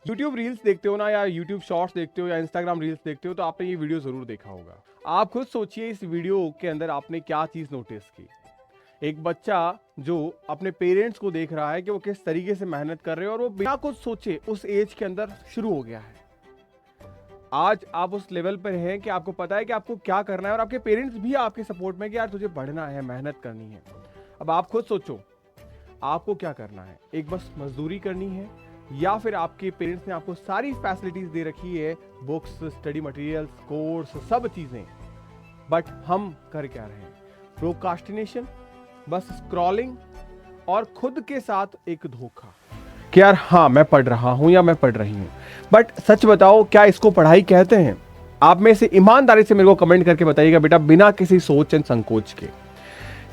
YouTube reels देखते हो ना, या यूट्यूब शॉर्ट्स देखते हो, या इंस्टाग्राम रील्स देखते हो, तो आपने ये वीडियो जरूर देखा होगा। आप खुद सोचिए इस वीडियो के अंदर आपने क्या चीज नोटिस की। एक बच्चा जो अपने पेरेंट्स को देख रहा है कि वो किस तरीके से मेहनत कर रहे हैं, और वो बिना कुछ सोचे उस एज के अंदर शुरू हो गया है। आज आप उस लेवल पर हैं कि आपको पता है कि आपको क्या करना है, और आपके पेरेंट्स भी आपके सपोर्ट में कि यार तुझे बढ़ना है, मेहनत करनी है। अब आप खुद सोचो आपको क्या करना है। एक बस मजदूरी करनी है, या फिर आपके पेरेंट्स ने आपको सारी फैसिलिटीज दे रखी है, बुक्स, स्टडी मटेरियल्स, कोर्स, सब चीजें, बट हम कर क्या रहे हैं? प्रोक्रास्टिनेशन, बस स्क्रॉलिंग, और खुद के साथ एक धोखा कि यार हाँ मैं पढ़ रहा हूं या मैं पढ़ रही हूं। बट सच बताओ, क्या इसको पढ़ाई कहते हैं? आप में से ईमानदारी से मेरे को कमेंट करके बताइएगा बेटा, बिना किसी सोच एंड संकोच के।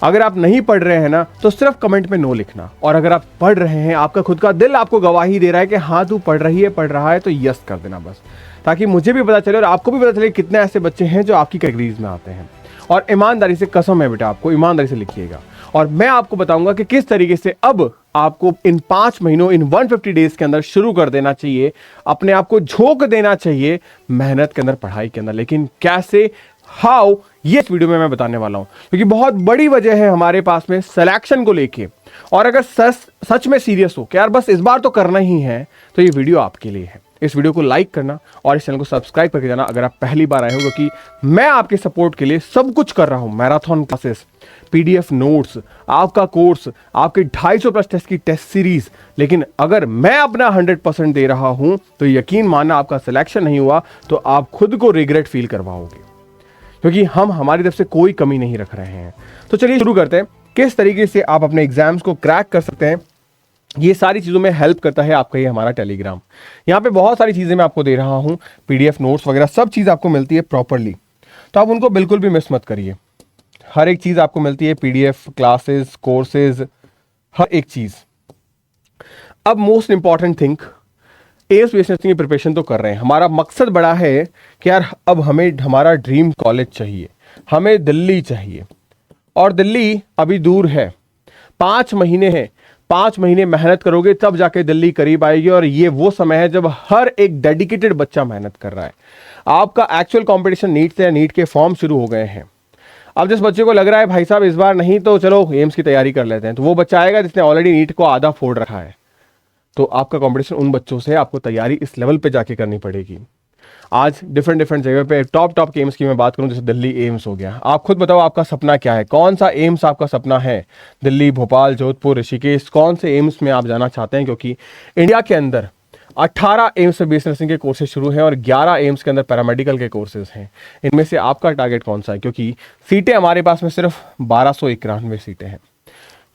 अगर आप नहीं पढ़ रहे हैं ना, तो सिर्फ कमेंट में नो लिखना, और अगर आप पढ़ रहे हैं, आपका खुद का दिल आपको गवाही दे रहा है कि हाँ तू पढ़ रही है, पढ़ रहा है, तो यस कर देना बस, ताकि मुझे भी पता चले और आपको भी पता चले कितने ऐसे बच्चे हैं जो आपकी कैटेगरीज में आते हैं। और ईमानदारी से, कसम है बेटा, आपको ईमानदारी से लिखिएगा, और मैं आपको बताऊंगा कि किस तरीके से अब आपको इन 5 महीनों, इन 150 डेज के अंदर शुरू कर देना चाहिए, अपने आप को झोंक देना चाहिए मेहनत के अंदर, पढ़ाई के अंदर। लेकिन कैसे, हाउ, ये इस वीडियो में मैं बताने वाला हूं, क्योंकि बहुत बड़ी वजह है हमारे पास में सिलेक्शन को लेके। और अगर सच में सीरियस हो कि यार बस इस बार तो करना ही है, तो ये वीडियो आपके लिए है। इस वीडियो को लाइक करना और इस चैनल को सब्सक्राइब करके जाना अगर आप पहली बार आए हो, क्योंकि मैं आपके सपोर्ट के लिए सब कुछ कर रहा हूं। मैराथन क्लासेस, पीडीएफ नोट्स, आपका कोर्स, आपके 250 प्लस टेस्ट की टेस्ट सीरीज। लेकिन अगर मैं अपना 100% दे रहा हूं, तो यकीन मानना आपका सिलेक्शन नहीं हुआ तो आप खुद को रिग्रेट फील करवाओगे, क्योंकि हम हमारी तरफ से कोई कमी नहीं रख रहे हैं। तो चलिए शुरू करते हैं, किस तरीके से आप अपने एग्जाम्स को क्रैक कर सकते हैं। ये सारी चीज़ों में हेल्प करता है आपका ये हमारा टेलीग्राम। यहाँ पे बहुत सारी चीज़ें मैं आपको दे रहा हूँ, पीडीएफ नोट्स वगैरह सब चीज़ आपको मिलती है प्रॉपरली, तो आप उनको बिल्कुल भी मिस मत करिए। हर एक चीज़ आपको मिलती है, पीडीएफ, क्लासेस, कोर्सेज, हर एक चीज़। अब most important thing, AIIMS based nursing की प्रिपरेशन तो कर रहे हैं, हमारा मकसद बड़ा है कि यार अब हमें हमारा ड्रीम कॉलेज चाहिए, हमें दिल्ली चाहिए, और दिल्ली अभी दूर है, 5 महीने हैं। 5 महीने मेहनत करोगे तब जाके दिल्ली करीब आएगी, और ये वो समय है जब हर एक डेडिकेटेड बच्चा मेहनत कर रहा है। आपका एक्चुअल कंपटीशन नीट से, नीट के फॉर्म शुरू हो गए हैं। अब जिस बच्चे को लग रहा है भाई साहब इस बार नहीं तो चलो एम्स की तैयारी कर लेते हैं, तो वो बच्चा आएगा जिसने ऑलरेडी नीट को आधा फोड़ रखा है। तो आपका कंपटीशन उन बच्चों से, आपको तैयारी इस लेवल पे जाके करनी पड़ेगी। आज डिफरेंट जगह पे टॉप के एम्स की मैं बात करूं, जैसे दिल्ली एम्स हो गया। आप खुद बताओ आपका सपना क्या है, कौन सा एम्स आपका सपना है? दिल्ली, भोपाल, जोधपुर, ऋषिकेश, कौन से एम्स में आप जाना चाहते हैं? क्योंकि इंडिया के अंदर 18 एम्स में बीएससी नर्सिंग के कोर्सेज शुरू हैं, और 11 एम्स के अंदर पैरामेडिकल के कोर्सेज हैं। इनमें से आपका टारगेट कौन सा है? क्योंकि सीटें हमारे पास में सिर्फ 1291 सीटें हैं।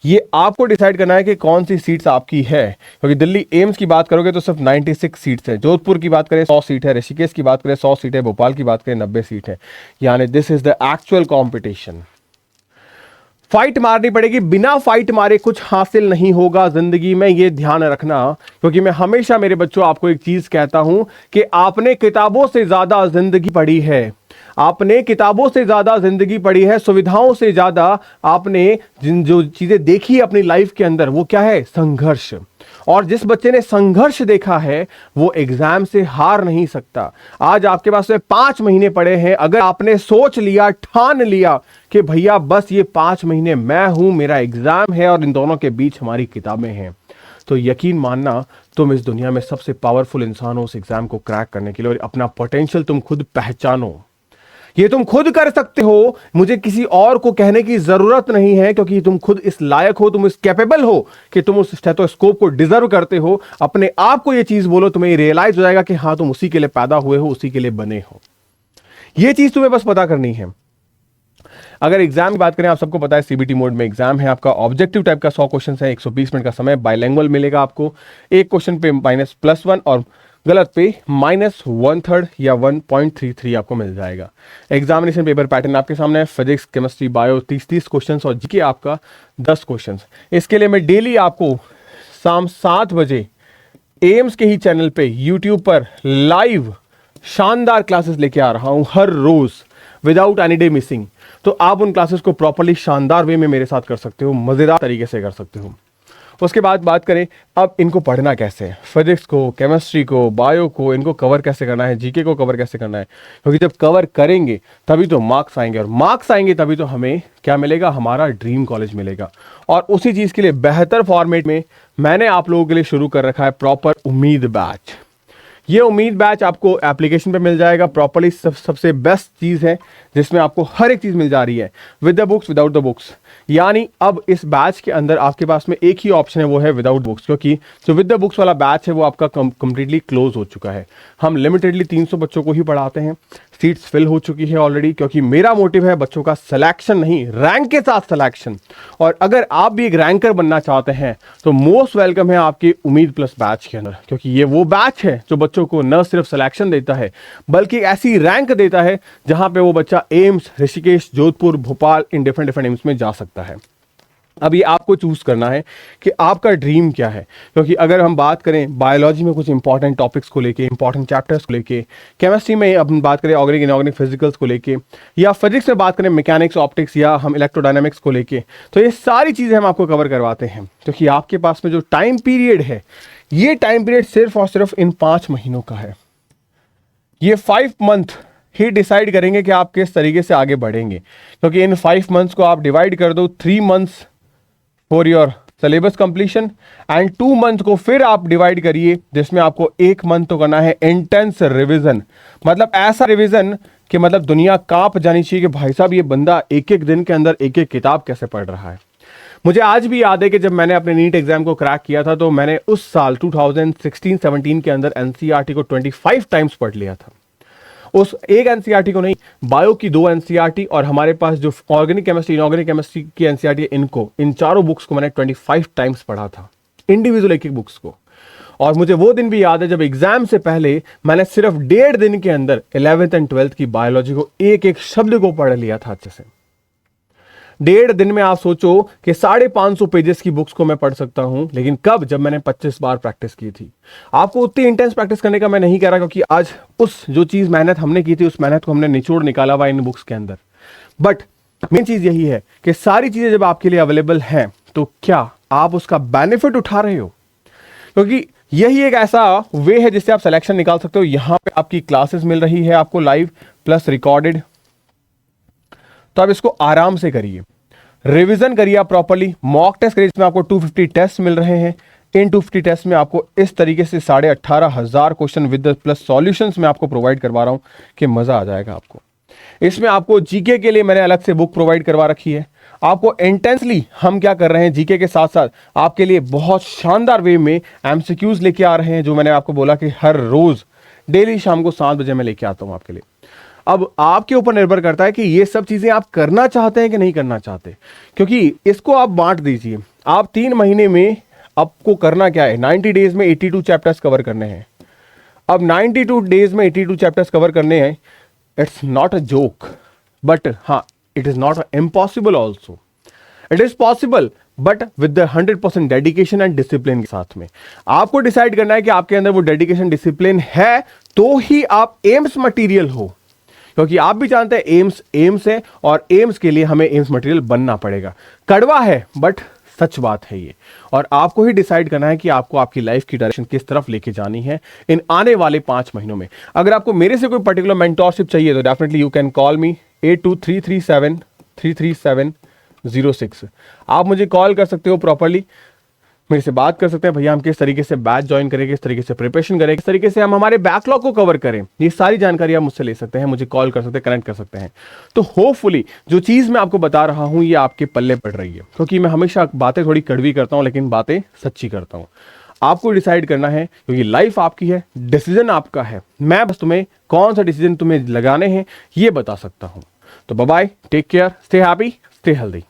ये आपको डिसाइड करना है कि कौन सी सीट्स आपकी है, क्योंकि दिल्ली एम्स की बात करोगे तो सिर्फ 96 सीट्स है, जोधपुर की बात करें 100 सीट है, ऋषिकेश की बात करें 100 सीट है, भोपाल की बात करें 90 सीट है। यानी this is the actual competition. Fight मारनी पड़ेगी, बिना फाइट मारे कुछ हासिल नहीं होगा जिंदगी में, ये ध्यान रखना। क्योंकि मैं हमेशा मेरे बच्चों आपको एक चीज कहता हूं कि आपने किताबों से ज्यादा जिंदगी पढ़ी है, आपने किताबों से ज्यादा जिंदगी पढ़ी है, सुविधाओं से ज्यादा आपने जिन जो चीजें देखी अपनी लाइफ के अंदर, वो क्या है? संघर्ष। और जिस बच्चे ने संघर्ष देखा है वो एग्जाम से हार नहीं सकता। आज आपके पास में 5 महीने पड़े हैं, अगर आपने सोच लिया, ठान लिया कि भैया बस ये 5 महीने मैं हूं, मेरा एग्जाम है और इन दोनों के बीच हमारी किताबें हैं, तो यकीन मानना तुम इस दुनिया में सबसे पावरफुल इंसान हो उस एग्जाम को क्रैक करने के लिए। और अपना पोटेंशियल तुम खुद पहचानो, ये तुम खुद कर सकते हो, मुझे किसी और को कहने की जरूरत नहीं है, क्योंकि तुम खुद इस लायक हो, तुम इस कैपेबल हो कि तुम उस स्टेथोस्कोप को डिजर्व करते हो। अपने आप को ये चीज बोलो, तुम्हें रियलाइज हो जाएगा कि हाँ तुम उसी के लिए पैदा हुए हो, उसी के लिए बने हो। ये चीज तुम्हें बस पता करनी है। अगर एग्जाम की बात करें, आप सबको पता है सीबीटी मोड में एग्जाम है आपका, ऑब्जेक्टिव टाइप का 100 क्वेश्चन है, 120 मिनट का समय, बाइलैंग्वेज मिलेगा आपको, एक क्वेश्चन पे -+1 और गलत पे -1/3 या 1.33 आपको मिल जाएगा। एग्जामिनेशन पेपर पैटर्न आपके सामने है, फिजिक्स, केमिस्ट्री, बायो 30 क्वेश्चंस और जीके आपका 10 क्वेश्चंस। इसके लिए मैं डेली आपको शाम 7 बजे एम्स के ही चैनल पे यूट्यूब पर लाइव शानदार क्लासेस लेके आ रहा हूं, हर रोज विदाउट एनी डे मिसिंग। तो आप उन क्लासेस को प्रॉपर्ली शानदार वे में मेरे साथ कर सकते हो, मजेदार तरीके से कर सकते हो। उसके बाद बात करें अब इनको पढ़ना कैसे है, फिजिक्स को, केमिस्ट्री को, बायो को, इनको कवर कैसे करना है, जीके को कवर कैसे करना है, क्योंकि जब कवर करेंगे तभी तो मार्क्स आएंगे, और मार्क्स आएंगे तभी तो हमें क्या मिलेगा, हमारा ड्रीम कॉलेज मिलेगा। और उसी चीज़ के लिए बेहतर फॉर्मेट में मैंने आप लोगों के लिए शुरू कर रखा है प्रॉपर उम्मीद बैच। ये उम्मीद बैच आपको एप्लीकेशन पे मिल जाएगा। प्रॉपर्ली सबसे बेस्ट चीज़ है जिसमें आपको हर एक चीज़ मिल जा रही है, with the books, without the books. यानी अब इस बैच के अंदर आपके पास में एक ही ऑप्शन है, वो है विदाउट बुक्स, क्योंकि जो विद द बुक्स वाला बैच है वो आपका कंप्लीटली क्लोज हो चुका है। हम लिमिटेडली 300 बच्चों को ही पढ़ाते हैं, सीट्स फिल हो चुकी है ऑलरेडी, क्योंकि मेरा मोटिव है बच्चों का सिलेक्शन नहीं, रैंक के साथ सिलेक्शन। और अगर आप भी एक रैंकर बनना चाहते हैं तो मोस्ट वेलकम है आपकी उम्मीद प्लस बैच के अंदर, क्योंकि ये वो बैच है जो बच्चों को न सिर्फ सिलेक्शन देता है बल्कि ऐसी रैंक देता है जहां पे वो बच्चा AIIMS, Rishikesh, Jodhpur, Bhopal, in different AIIMS में जा सकता है। अब ये आपको चूज करना है कि आपका ड्रीम क्या है, क्योंकि अगर हम बात करें बायोलॉजी में कुछ इंपॉर्टेंट टॉपिक्स को लेके, इंपॉर्टेंट चैप्टर्स को लेके, केमिस्ट्री में हम बात करें ऑर्गेनिक इनऑर्गेनिक फिजिकल्स को लेके, या फिजिक्स में बात करें मैकेनिक्स, ऑप्टिक्स, या हम इलेक्ट्रोडायनामिक्स को लेके, तो ये सारी चीज़ें हम आपको कवर करवाते हैं। क्योंकि आपके पास में जो टाइम पीरियड है, ये टाइम पीरियड सिर्फ और सिर्फ इन 5 महीनों का है। ये 5 मंथ ही डिसाइड करेंगे कि आप किस तरीके से आगे बढ़ेंगे, क्योंकि इन 5 मंथ्स को आप डिवाइड कर दो 3 months for your syllabus completion and 2 month को फिर आप डिवाइड करिए जिसमें आपको 1 मंथ तो करना है इंटेंस रिवीजन। मतलब ऐसा रिवीजन कि मतलब दुनिया कांप जानी चाहिए कि भाई साहब ये बंदा एक एक दिन के अंदर एक एक किताब कैसे पढ़ रहा है। मुझे आज भी याद है कि जब मैंने अपने नीट एग्जाम को क्रैक किया था तो मैंने उस साल 2016-17 के अंदर एनसीईआरटी को 25 टाइम्स पढ़ लिया था। उस एक एनसीईआरटी को नहीं, बायो की 2 एनसीईआरटी और हमारे पास जो ऑर्गेनिक केमिस्ट्री, इनऑर्गेनिक केमिस्ट्री की एनसीईआरटी है, इन चारों बुक्स को मैंने 25 टाइम्स पढ़ा था, इंडिविजुअल एक एक बुक्स को। और मुझे वो दिन भी याद है जब एग्जाम से पहले मैंने सिर्फ 1.5 दिन के अंदर 11th एंड 12th की बायोलॉजी को एक एक शब्द को पढ़ लिया था अच्छे से। 1.5 दिन में आप सोचो कि 550 पेजेस की बुक्स को मैं पढ़ सकता हूं, लेकिन कब, जब मैंने 25 बार प्रैक्टिस की थी। आपको उतनी इंटेंस प्रैक्टिस करने का मैं नहीं कह रहा, क्योंकि आज उस जो चीज मेहनत हमने की थी उस मेहनत को हमने निचोड़ निकाला हुआ इन बुक्स के अंदर। बट मेन चीज यही है कि सारी चीजें जब आपके लिए अवेलेबल हैं तो क्या आप उसका बेनिफिट उठा रहे हो, क्योंकि यही एक ऐसा वे है जिससे आप सिलेक्शन निकाल सकते हो। यहां पे आपकी क्लासेस मिल रही है आपको लाइव प्लस रिकॉर्डेड, तो आप इसको आराम से करिए, रिवीजन करिए आप प्रॉपर्ली, मॉक टेस्ट करिए, इसमें आपको 250 टेस्ट मिल रहे हैं। इन 250 टेस्ट में आपको इस तरीके से 18,500 क्वेश्चन विद प्लस सॉल्यूशंस में आपको प्रोवाइड करवा रहा हूं कि मजा आ जाएगा आपको। इसमें आपको जीके के लिए मैंने अलग से बुक प्रोवाइड करवा रखी है। आपको इंटेंसली हम क्या कर रहे हैं, जीके के साथ साथ आपके लिए बहुत शानदार वे में एमसीक्यूज लेके आ रहे हैं, जो मैंने आपको बोला कि हर रोज डेली शाम को 7 बजे मैं लेके आता हूं आपके लिए। अब आपके ऊपर निर्भर करता है कि ये सब चीजें आप करना चाहते हैं कि नहीं करना चाहते, क्योंकि इसको आप बांट दीजिए। आप 3 महीने में आपको करना क्या है, 90 डेज में 82 चैप्टर्स कवर करने हैं। अब 92 डेज में 82 चैप्टर्स कवर करने हैं, it's not a joke, but हाँ, it is not impossible also, it is possible, but with the 100% dedication and discipline के साथ में। आपको डिसाइड करना है कि आपके अंदर वो डेडिकेशन डिसिप्लिन है तो ही आप एम्स मटीरियल हो, क्योंकि आप भी जानते हैं एम्स है और एम्स के लिए हमें एम्स मटेरियल बनना पड़ेगा। कड़वा है बट सच बात है ये, और आपको ही डिसाइड करना है कि आपको आपकी लाइफ की डायरेक्शन किस तरफ लेके जानी है इन आने वाले 5 महीनों में। अगर आपको मेरे से कोई पर्टिकुलर मेंटोरशिप चाहिए तो डेफिनेटली यू कैन कॉल मी 8233733706। आप मुझे कॉल कर सकते हो, प्रॉपर्ली मेरे से बात कर सकते हैं, भैया हम किस तरीके से बैच ज्वाइन करें, किस तरीके से प्रिपरेशन करें, किस तरीके से हम हमारे बैकलॉग को कवर करें, ये सारी जानकारी आप मुझसे ले सकते हैं, मुझे कॉल कर सकते हैं, कनेक्ट कर सकते हैं। तो होपफुली जो चीज़ मैं आपको बता रहा हूं ये आपके पल्ले पड़ रही है, क्योंकि मैं हमेशा बातें थोड़ी कड़वी करता हूं लेकिन बातें सच्ची करता हूं। आपको डिसाइड करना है, क्योंकि लाइफ आपकी है, डिसीजन आपका है। मैं बस तुम्हें कौन सा डिसीजन तुम्हें लगाने हैं ये बता सकता हूं। तो bye bye, take care, stay happy, stay healthy.